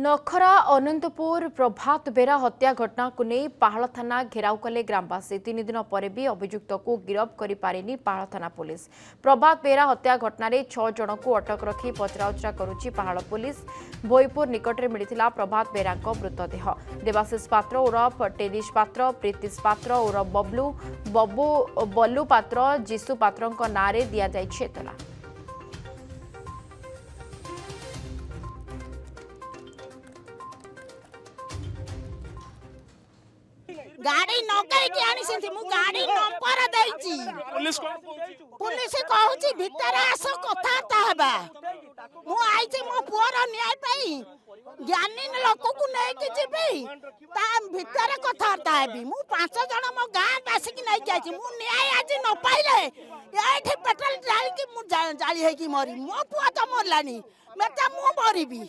नखरा अनंतपुर प्रभात बेरा हत्या घटना को नहीं पाहाड़ थाना घेराव कले ग्रामवासी 3 दिन पर भी अभियुक्त को गिरफ्त कर पारिनी पाहाड़ थाना पुलिस। प्रभात बेरा हत्या घटना 6 जन को अटक रखी पचराउचरा करुच्ची पाहाड़ पुलिस। भोईपुर निकट में मिलता प्रभात बेरा मृतदेह। देवाशीष पात्र उर्फ टेनिस पात्र, प्रीतिश पात्र उर्फ बल्लू पात्र, जीशु पात्र नाँ में दि जाइए एतला। गाड़ी नगाई के आनी सेंती मु गाड़ी नंबर देइची पुलिस कहूची भीतर आसो कथा हेबा मु आइची मो पुअर न्याय पाई ज्ञानी लोक को नै के जेबी ता भीतर कथा हेबी मु 5 जण मो गां बासी की नै जाइची मु न्याय आज न पाइले एठी पेट्रोल डाल के मु जाली है की मरी मो पुआ त मरलानी मेता मु मरिबी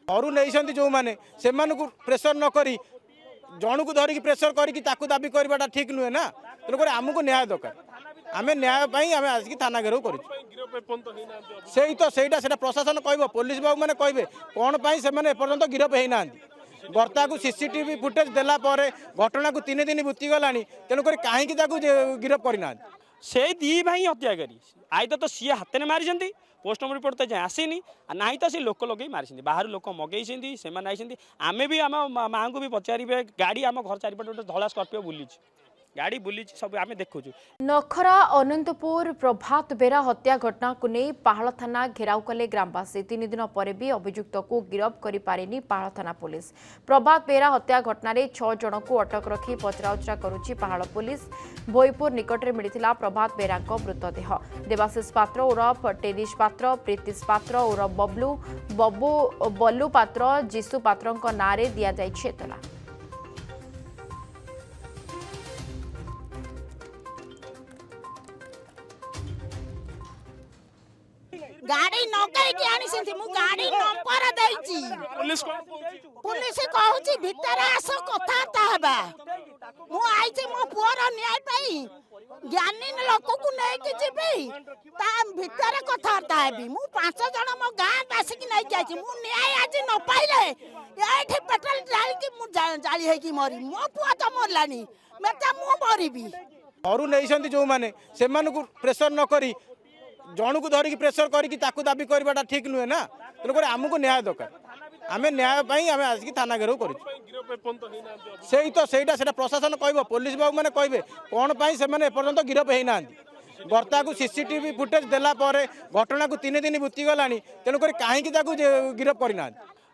और नै संती जो माने से मान को प्रेशर न करी जन को धरिकी प्रेसर करके दाबी करवाटा ठीक नुहे ना। तेणुक आमको न्याय दरकार। आम न्याय आम आसिक थाना घेराव कर प्रशासन कह पुलिस बाबू मैंने कहे कौन से एपर्तंत गिरफ होना बर्ता को सीसीटीवी फुटेज देला घटना को 3 दिन बीतीगला तेणुक कहीं गिरफ करना से दी भाई हत्याकारी आई तो सी हाथ में मारी पोस्टमार्टम रिपोर्ट तो आसनी ना तो सी लोक लगे मारी बाहर लोक मगई से आम भी आम माँ को भी पचारे गाड़ी आम घर चारिपटे गोटे धला स्कर्पियो बुली गाड़ी बुली सब आम देखु। नखरा अनंतपुर प्रभात बेरा हत्या घटना को नहीं पाहाड़ थाना घेराव कले ग्रामवासी 3 दिन पर भी अभियुक्त को गिरफ्त कर पारिनी पाहाड़ थाना पुलिस। प्रभात बेरा हत्या घटना 6 जन को अटक रखी पचराउचरा करुच्ची पाहाड़ पुलिस। भोईपुर निकट में मिलता प्रभात बेरा मृतदेह। देवाशीष पात्र उर्फ टेनिस पात्र, प्रीतिश पात्र उर्फ बल्लू पात्र, जीशु पात्र नाँ में दि जाइए एतला। गाड़ी नगाई के आनी सेंती मु गाड़ी नंबर देइची पुलिस कहूची भीतर आसो कथा हेबा मु आइची मो पुअर न्याय पाई ज्ञानी लोक को नै के जेबी ता भीतर कथा हेबी मु 5 जण मो गां बासी की नै जाइची मु न्याय आज न पाइले एठी पेट्रोल डाल के मु जाली है की मरी मो पुआ त मरलानी मेता मु मरिबी और नै संती जो माने से मान को प्रेशर न करी जन को धरिकी प्रेसर करके दाबी करवाटा ठीक नुहे ना। तेणुक आमको न्याय दरकार। आम न्याय आम आसिक थाना घेराव कर प्रशासन कह पुलिस बाबू मैंने कहे कौन से एपर्तंत गिरफ होना बर्ता को सीसीटीवी फुटेज देला घटना को 3 दिन बीतीगला तेणुक कहीं गिरफ करना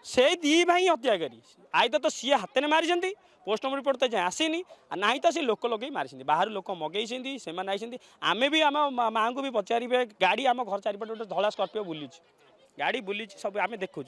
से दी भाई हत्याकारी आई तो सी हाथ में मारी पोस्टमार्टम रिपोर्ट तो आसनी ना तो सी लोक लगे मारी बाहर लोक मगई से आम भी आम माँ को भी पचारे गाड़ी आम घर चारिपटे गोटे धला स्कर्पियो बुली गाड़ी बुली सब आम देखु।